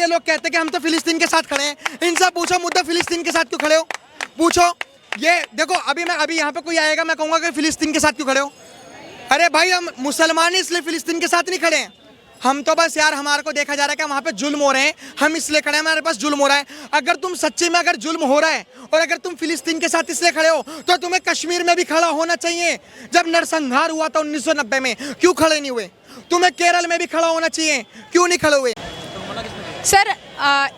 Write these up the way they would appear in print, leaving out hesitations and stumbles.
ये लोग कहते हैं कि हम तो फिलिस्तीन के साथ खड़े हैं, इनसे पूछो मुद्दा फिलिस्तीन के साथ क्यों खड़े हो, पूछो। ये देखो अभी यहाँ पे कोई आएगा, मैं कहूँगा कि फिलिस्तीन के साथ क्यों खड़े हो। अरे भाई हम मुसलमान ही इसलिए फिलिस्तीन के साथ नहीं खड़े हैं, हम तो बस यार हमारे को देखा जा रहा है कि वहाँ पे जुल्म हो रहे हैं, हम इसलिए खड़े हैं, हमारे पास जुल्म हो रहा है। अगर तुम सच्ची में अगर जुल्म हो रहा है और अगर तुम फिलिस्तीन के साथ इसलिए खड़े हो तो तुम्हें कश्मीर में भी खड़ा होना चाहिए। जब नरसंहार हुआ था 1990 में, क्यों खड़े नहीं हुए? तुम्हें केरल में भी खड़ा होना चाहिए, क्यों नहीं खड़े हुए? सर,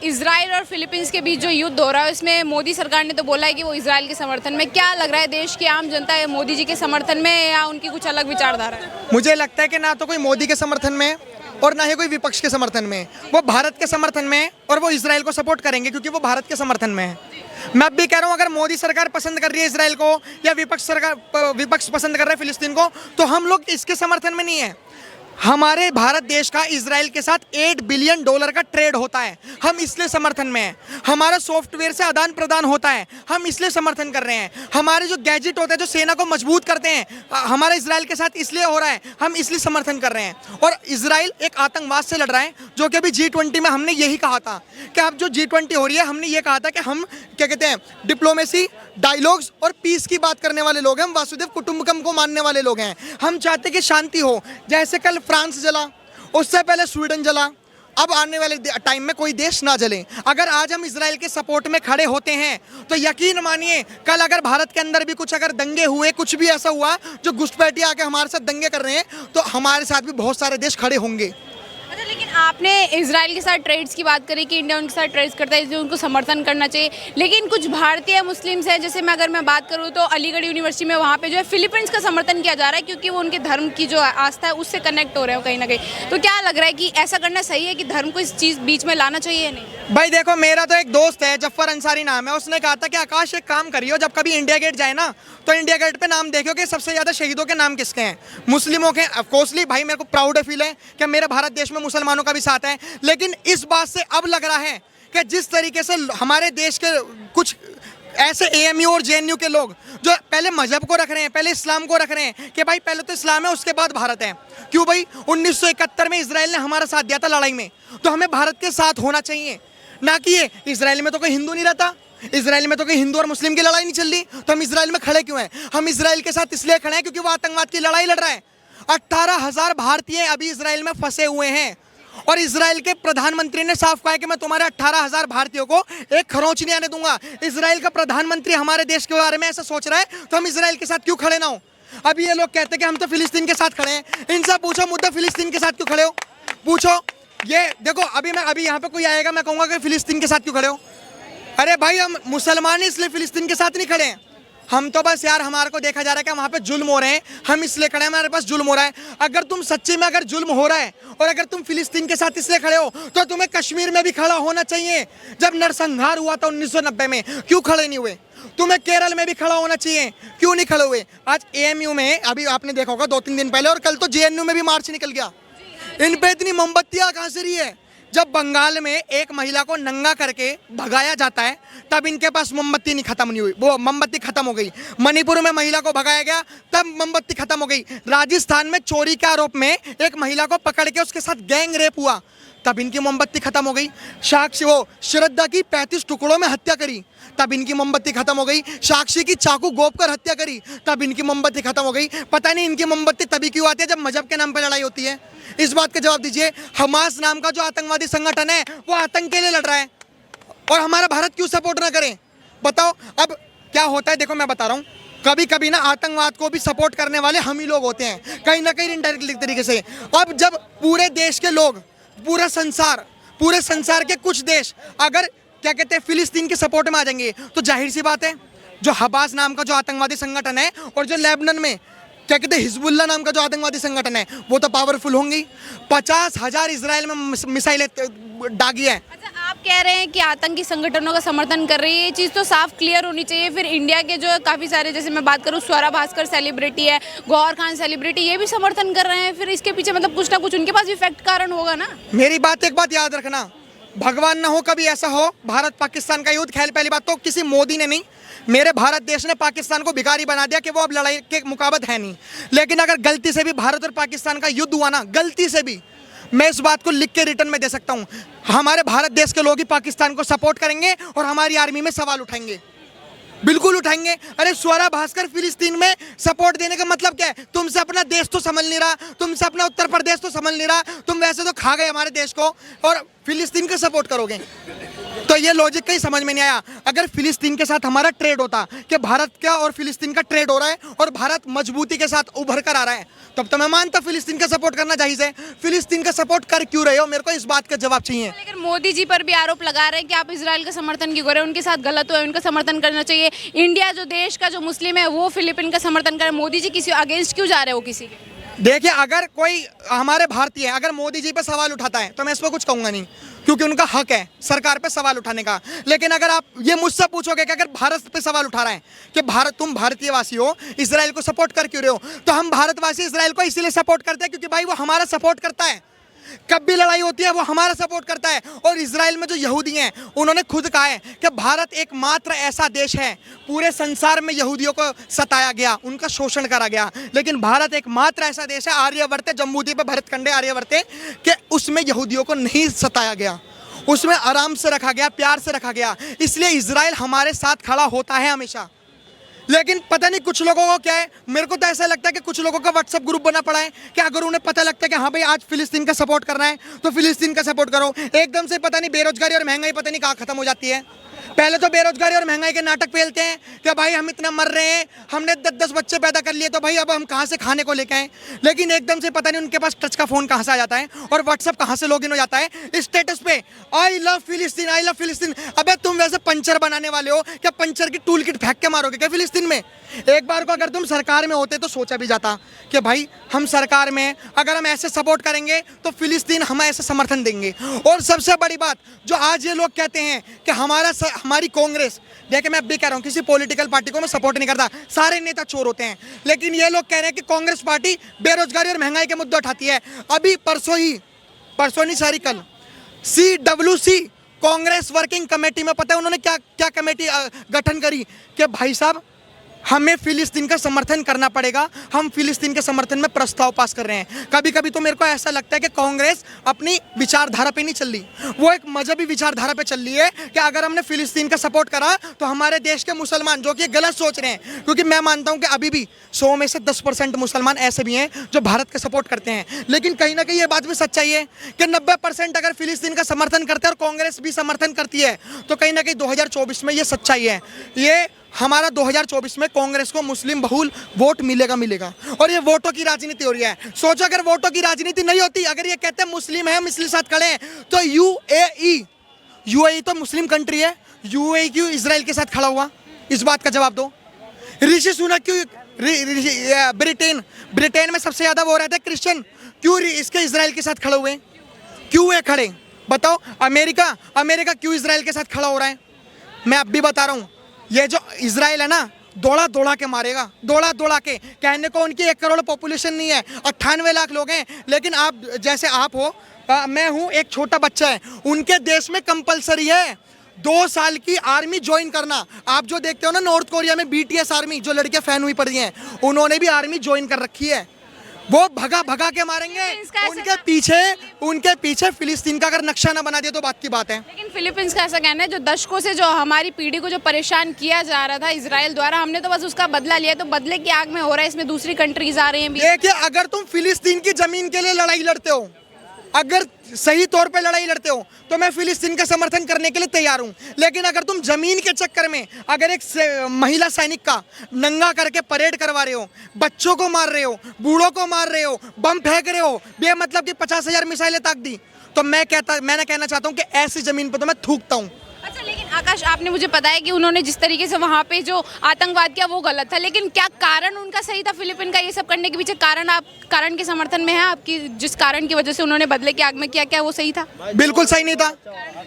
इजराइल और फिलीपींस के बीच जो युद्ध हो रहा है उसमें मोदी सरकार ने तो बोला है कि वो इजराइल के समर्थन में, क्या लग रहा है देश की आम जनता है मोदी जी के समर्थन में या उनकी कुछ अलग विचारधारा है? मुझे लगता है कि ना तो कोई मोदी के समर्थन में और ना ही कोई विपक्ष के समर्थन में, वो भारत के समर्थन में है और वो इजराइल को सपोर्ट करेंगे क्योंकि वो भारत के समर्थन में है। मैं अब भी कह रहा हूँ, अगर मोदी सरकार पसंद कर रही है इजराइल को या विपक्ष पसंद कर रहा है फिलिस्तीन को, तो हम लोग इसके समर्थन में नहीं है। हमारे भारत देश का इजराइल के साथ $8 बिलियन का ट्रेड होता है, हम इसलिए समर्थन में हैं। हमारा सॉफ्टवेयर से आदान प्रदान होता है, हम इसलिए समर्थन कर रहे हैं। हमारे जो गैजेट होते हैं जो सेना को मजबूत करते हैं, हमारा इजराइल के साथ इसलिए हो रहा है, हम इसलिए समर्थन कर रहे हैं। और इजराइल एक आतंकवाद से लड़ रहा है, जो कि अभी G20 में हमने यही कहा था कि अब जो G20 हो रही है, हमने ये कहा था कि हम क्या कहते हैं, डिप्लोमेसी, डायलॉग्स और पीस की बात करने वाले लोग हैं, हम वासुदेव कुटुंबकम को मानने वाले लोग हैं। हम चाहते कि शांति हो, जैसे कल फ्रांस जला, उससे पहले स्वीडन जला, अब आने वाले टाइम में कोई देश ना जले। अगर आज हम इजराइल के सपोर्ट में खड़े होते हैं तो यकीन मानिए कल अगर भारत के अंदर भी कुछ अगर दंगे हुए, कुछ भी ऐसा हुआ जो घुसपैठिए आके हमारे साथ दंगे कर रहे हैं, तो हमारे साथ भी बहुत सारे देश खड़े होंगे। अच्छा, लेकिन आपने इजराइल के साथ ट्रेड्स की बात करी कि इंडिया उनके साथ ट्रेड्स करता है, इसलिए उनको समर्थन करना चाहिए। लेकिन कुछ भारतीय मुस्लिम्स हैं, जैसे अगर मैं बात करूँ तो अलीगढ़ यूनिवर्सिटी में वहाँ पे जो है फिलीपींस का समर्थन किया जा रहा है क्योंकि वो उनके धर्म की जो आस्था है उससे कनेक्ट हो रहे हो कहीं ना कहीं। तो क्या लग रहा है कि ऐसा करना सही है कि धर्म को इस चीज़ बीच में लाना चाहिए या नहीं? भाई देखो, मेरा तो एक दोस्त है, जफ्फर अंसारी नाम है, उसने कहा था कि आकाश एक काम करियो, जब कभी इंडिया गेट जाए ना तो इंडिया गेट पे नाम देखियो कि सबसे ज़्यादा शहीदों के नाम किसके हैं, मुस्लिमों के। ऑफकोर्सली भाई मेरे को प्राउड फील है कि मेरे भारत देश में मुसलमानों का भी साथ है, लेकिन इस बात से अब लग रहा है कि जिस तरीके से हमारे देश के कुछ ऐसे AMU और JNU के लोग जो पहले मजहब को रख रहे हैं, पहले इस्लाम को रख रहे हैं कि भाई पहले तो इस्लाम है उसके बाद भारत है। क्यों भाई, 1971 में इजराइल ने हमारा साथ दिया था लड़ाई में, तो हमें भारत के साथ होना चाहिए, ना कि ये इजराइल में तो कोई हिंदू नहीं रहता, इजराइल में तो कोई हिंदू और मुस्लिम की लड़ाई नहीं चल रही, तो हम इजराइल में खड़े क्यों हैं? हम इजराइल के साथ इसलिए खड़े हैं क्योंकि वो आतंकवाद की लड़ाई लड़ रहा है। 18,000 भारतीय अभी इजराइल में फंसे हुए हैं और इजराइल के प्रधानमंत्री ने साफ कहा है कि मैं तुम्हारे 18,000 भारतीयों को एक खरोंच नहीं आने दूंगा। इजराइल का प्रधानमंत्री हमारे देश के बारे में ऐसा सोच रहा है, तो हम इजराइल के साथ क्यों खड़े ना हो? अभी ये लोग कहते हैं कि हम तो फिलिस्तीन के साथ खड़े हैं, इनसे पूछो मुद्दा फिलिस्तीन के साथ क्यों खड़े हो, पूछो। ये देखो अभी यहाँ पे कोई आएगा, मैं कहूँगा कि फिलिस्तीन के साथ क्यों खड़े हो। अरे भाई हम मुसलमान ही इसलिए फिलिस्तीन के साथ नहीं खड़े हैं, हम तो बस यार हमारे को देखा जा रहा है कि वहाँ पे जुल्म हो रहे हैं, हम इसलिए खड़े हैं, हमारे पास जुल्म हो रहा है। अगर तुम सच्ची में अगर जुल्म हो रहा है और अगर तुम फिलिस्तीन के साथ इसलिए खड़े हो तो तुम्हें कश्मीर में भी खड़ा होना चाहिए। जब नरसंहार हुआ था 1990 में, क्यों खड़े नहीं हुए? तुम्हें केरल में भी खड़ा होना चाहिए, क्यों नहीं खड़े हुए? आज AMU में अभी आपने देखा होगा 2-3 दिन पहले, और कल तो JNU में भी मार्च निकल गया। इन पे इतनी मोमबत्तियाँ कहाँ से रही है? जब बंगाल में एक महिला को नंगा करके भगाया जाता है तब इनके पास मोमबत्ती नहीं खत्म नहीं हुई, वो मोमबत्ती खत्म हो गई। मणिपुर में महिला को भगाया गया तब मोमबत्ती खत्म हो गई। राजस्थान में चोरी के आरोप में एक महिला को पकड़ के उसके साथ गैंग रेप हुआ तब इनकी मोमबत्ती खत्म हो गई। साक्षी वो श्रद्धा की 35 टुकड़ों में हत्या करी तब इनकी मोमबत्ती खत्म हो गई। साक्षी की चाकू गोप कर हत्या करी तब इनकी मोमबत्ती खत्म हो गई। पता नहीं इनकी मोमबत्ती तभी क्यों आती है जब मजहब के नाम पर लड़ाई होती है। इस बात का जवाब दीजिए। हमास नाम का जो आतंकवादी संगठन है वो आतंक के लिए लड़ रहा है और हमारा भारत क्यों सपोर्ट ना करे? बताओ। अब क्या होता है, देखो मैं बता रहा हूँ, कभी कभी ना आतंकवाद को भी सपोर्ट करने वाले हम ही लोग होते हैं, कहीं ना कहीं इनडायरेक्टली तरीके से। अब जब पूरे देश के लोग, पूरे संसार के कुछ देश अगर क्या कहते हैं फिलिस्तीन के सपोर्ट में आ जाएंगे तो जाहिर सी बात है जो हमास नाम का जो आतंकवादी संगठन है और जो लेबनान में क्या कहते हैं हिजबुल्लाह नाम का जो आतंकवादी संगठन है वो तो पावरफुल होंगी। 50,000 इजराइल में मिसाइलें दागी है। अच्छा, आप कह रहे हैं कि आतंकी संगठनों का समर्थन कर रही है, ये चीज़ तो साफ क्लियर होनी चाहिए। फिर इंडिया के जो काफ़ी सारे, जैसे मैं बात करूँ स्वरा भास्कर सेलिब्रिटी है, गौहर खान सेलिब्रिटी, ये भी समर्थन कर रहे हैं, फिर इसके पीछे मतलब कुछ ना कुछ उनके पास भी फैक्ट कारण होगा ना। मेरी एक बात याद रखना, भगवान ना हो कभी ऐसा हो भारत पाकिस्तान का युद्ध, खैर पहली बात तो किसी मोदी ने नहीं, मेरे भारत देश ने पाकिस्तान को भिखारी बना दिया कि वो अब लड़ाई के मुकाबले है नहीं। लेकिन अगर गलती से भी भारत और पाकिस्तान का युद्ध हुआ ना, गलती से भी मैं इस बात को लिख के रिटर्न में दे सकता हूँ। हमारे भारत देश के लोग ही पाकिस्तान को सपोर्ट करेंगे और हमारी आर्मी में सवाल उठाएंगे, बिल्कुल उठाएंगे। अरे स्वरा भास्कर फिलिस्तीन में सपोर्ट देने का मतलब क्या है? तुमसे अपना देश तो समझ नहीं रहा, तुमसे अपना उत्तर प्रदेश तो समझ नहीं रहा, तुम वैसे तो खा गए हमारे देश को और फिलिस्तीन का सपोर्ट करोगे। तो ये लॉजिक कहीं समझ में नहीं आया। अगर फिलिस्तीन के साथ हमारा ट्रेड होता कि भारत का और फिलिस्तीन का ट्रेड हो रहा है और भारत मजबूती के साथ उभर कर आ रहा है, तब तो मैं मानता फिलिस्तीन का सपोर्ट करना जायज़ है। फिलिस्तीन का सपोर्ट कर क्यों रहे हो? मेरे को इस बात का जवाब चाहिए। लेकिन मोदी जी पर भी आरोप लगा रहे हैं कि आप इजराइल का समर्थन क्यों कर रहे हैं, उनके साथ गलत हुआ है, उनका समर्थन करना चाहिए। इंडिया जो देश का जो मुस्लिम है वो फिलिपिन का समर्थन करे, मोदी जी किसी अगेंस्ट क्यों जा रहे हो किसी के? देखिए, अगर कोई हमारे भारतीय अगर मोदी जी पे सवाल उठाता है तो मैं इस पर कुछ कहूँगा नहीं, क्योंकि उनका हक है सरकार पे सवाल उठाने का। लेकिन अगर आप ये मुझसे पूछोगे कि अगर भारत पे सवाल उठा रहे हैं कि भारत, तुम भारतीयवासी हो, इजराइल को सपोर्ट कर क्यों रहे हो, तो हम भारतवासी इजराइल को इसीलिए सपोर्ट करते हैं क्योंकि भाई वो हमारा सपोर्ट करता है। कब भी लड़ाई होती है वो हमारा सपोर्ट करता है। और इजराइल में जो यहूदी हैं उन्होंने खुद कहा है कि भारत एकमात्र ऐसा देश है, पूरे संसार में यहूदियों को सताया गया, उनका शोषण करा गया, लेकिन भारत एकमात्र ऐसा देश है, आर्यवर्ते जम्बूद्वीप पे भरतखंडे आर्यवर्ते, कि उसमें यहूदियों को नहीं सताया गया, उसमें आराम से रखा गया, प्यार से रखा गया। इसलिए इजराइल हमारे साथ खड़ा होता है हमेशा। लेकिन पता नहीं कुछ लोगों को क्या है, मेरे को तो ऐसा लगता है कि कुछ लोगों का व्हाट्सएप ग्रुप बना पड़ा है कि अगर उन्हें पता लगता है कि हाँ भाई आज फिलिस्तीन का सपोर्ट करना है तो फिलिस्तीन का सपोर्ट करो। एकदम से पता नहीं बेरोजगारी और महंगाई पता नहीं कहाँ खत्म हो जाती है। पहले तो बेरोजगारी और महंगाई के नाटक पेलते हैं कि भाई हम इतना मर रहे हैं, हमने 10-10 बच्चे पैदा कर लिए तो भाई अब हम कहाँ से खाने को लेके आए। लेकिन एकदम से पता नहीं उनके पास टच का फ़ोन कहाँ से आ जाता है और व्हाट्सएप कहाँ से लॉगिन हो जाता है स्टेटस पे, आई लव फिलिस्तीन, आई लव फिलिस्तीन। अबे तुम वैसे पंचर बनाने वाले हो क्या? पंचर की टूल किट फेंक के मारोगे क्या फिलिस्तीन में? एक बार को अगर तुम सरकार में होते तो सोचा भी जाता कि भाई हम सरकार में अगर हम ऐसे सपोर्ट करेंगे तो फिलिस्तीन हमें ऐसे समर्थन देंगे। और सबसे बड़ी बात जो आज ये लोग कहते हैं कि हमारी कांग्रेस, देखिए मैं अब भी कह रहा हूँ किसी पॉलिटिकल पार्टी को मैं सपोर्ट नहीं करता, सारे नेता चोर होते हैं, लेकिन ये लोग कह रहे हैं कि कांग्रेस पार्टी बेरोजगारी और महंगाई के मुद्दे उठाती है। अभी परसों नहीं सारी कल CWC कांग्रेस वर्किंग कमेटी में पता है उन्होंने क्या कमेटी गठन करी कि भाई साहब हमें फिलिस्तीन का समर्थन करना पड़ेगा, हम फिलिस्तीन के समर्थन में प्रस्ताव पास कर रहे हैं। कभी कभी तो मेरे को ऐसा लगता है कि कांग्रेस अपनी विचारधारा पे नहीं चल रही, वो एक मजहबी विचारधारा पे चल रही है कि अगर हमने फिलिस्तीन का सपोर्ट करा तो हमारे देश के मुसलमान, जो कि गलत सोच रहे हैं, क्योंकि मैं मानता हूँ कि अभी भी 100 में से 10% मुसलमान ऐसे भी हैं जो भारत का सपोर्ट करते हैं। लेकिन कहीं ना कहीं ये बात भी सच्चाई है कि 90% अगर फिलिस्तीन का समर्थन करते हैं और कांग्रेस भी समर्थन करती है तो कहीं ना कहीं 2024 में ये सच्चाई है। ये हमारा 2024 में कांग्रेस को मुस्लिम बहुल वोट मिलेगा। और ये वोटों की राजनीति हो रही है। सोचो अगर वोटों की राजनीति नहीं होती, अगर ये कहते हैं मुस्लिम है, मुस्लिम साथ खड़े हैं, तो UAE तो मुस्लिम कंट्री है, UAE क्यों इजराइल के साथ खड़ा हुआ? इस बात का जवाब दो। ऋषि सुनक क्यों ब्रिटेन में सबसे ज्यादा वो रहता है क्रिश्चियन, क्यों इसके इजराइल के साथ खड़े हुए? क्यों है खड़े? बताओ। अमेरिका क्यों इजराइल के साथ खड़ा हो रहा है? मैं अब भी बता रहा हूँ, ये जो इजराइल है ना, दौड़ा के मारेगा, दौड़ा के। कहने को उनकी 1 करोड़ पॉपुलेशन नहीं है, 98 लाख लोग हैं, लेकिन आप जैसे आप हो, मैं हूँ, एक छोटा बच्चा है, उनके देश में कंपलसरी है 2 साल की आर्मी ज्वाइन करना। आप जो देखते हो ना नॉर्थ कोरिया में BTS आर्मी, जो लड़कियां फैन हुई पड़ी हैं, उन्होंने भी आर्मी ज्वाइन कर रखी है। वो भगा के मारेंगे। उनके पीछे फिलिस्तीन का अगर नक्शा ना बना दिया तो बात की बात है। लेकिन फिलीपींस का ऐसा कहना है जो दशकों से जो हमारी पीढ़ी को जो परेशान किया जा रहा था इजराइल द्वारा, हमने तो बस उसका बदला लिया, तो बदले की आग में हो रहा है, इसमें दूसरी कंट्रीज आ रही हैं भी। देखिए, अगर तुम फिलिस्तीन की जमीन के लिए लड़ाई लड़ते हो, अगर सही तौर पे लड़ाई लड़ते हो तो मैं फिलिस्तीन का समर्थन करने के लिए तैयार हूं। लेकिन अगर तुम जमीन के चक्कर में अगर एक महिला सैनिक का नंगा करके परेड करवा रहे हो, बच्चों को मार रहे हो, बूढ़ों को मार रहे हो, बम फेंक रहे हो, बेमतलब की 50,000 मिसाइलें ताक दी, तो मैंने कहना चाहता हूं कि ऐसी जमीन पर तो मैं थूकता हूं। अच्छा, लेकिन आकाश, आपने मुझे बताया कि उन्होंने जिस तरीके से वहाँ पे जो आतंकवाद किया वो गलत था, लेकिन क्या कारण उनका सही था? फिलीपीन का ये सब करने के पीछे कारण के समर्थन में है आपकी, जिस कारण की वजह से उन्होंने बदले की आग में किया, क्या वो सही था? बिल्कुल सही नहीं था।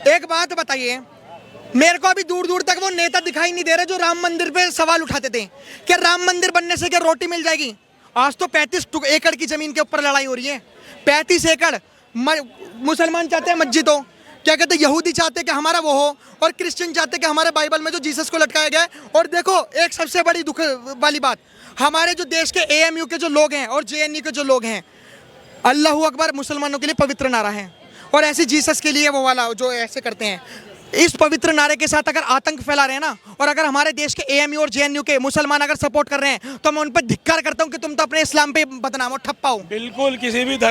एक बात बताइए, मेरे को अभी दूर दूर तक वो नेता दिखाई नहीं दे रहे जो राम मंदिर पे सवाल उठाते थे कि राम मंदिर बनने से क्या रोटी मिल जाएगी। आज तो 35 एकड़ की जमीन के ऊपर लड़ाई हो रही है। 35 एकड़। मुसलमान चाहते हैं मस्जिद हो, क्या कहते हैं, यहूदी चाहते हैं कि हमारा वो हो, और क्रिश्चियन चाहते हैं कि हमारे बाइबल में जो जीसस को लटकाया गया है। और देखो, एक सबसे बड़ी दुख वाली बात, हमारे जो देश के AMU के जो लोग हैं और JNU के जो लोग हैं, अल्लाहू अकबर मुसलमानों के लिए पवित्र नारा है, और ऐसे जीसस के लिए वो वाला जो ऐसे करते हैं। इस पवित्र नारे के साथ अगर आतंक फैला रहे हैं ना, और अगर हमारे देश के एएमयू और जेएनयू के मुसलमान अगर सपोर्ट कर रहे हैं, तो मैं उन पर धिक्कार करता हूं कि तुम तो अपने इस्लाम पे बदनाम हो, ठप्पा हो। बिल्कुल, किसी भी धर्म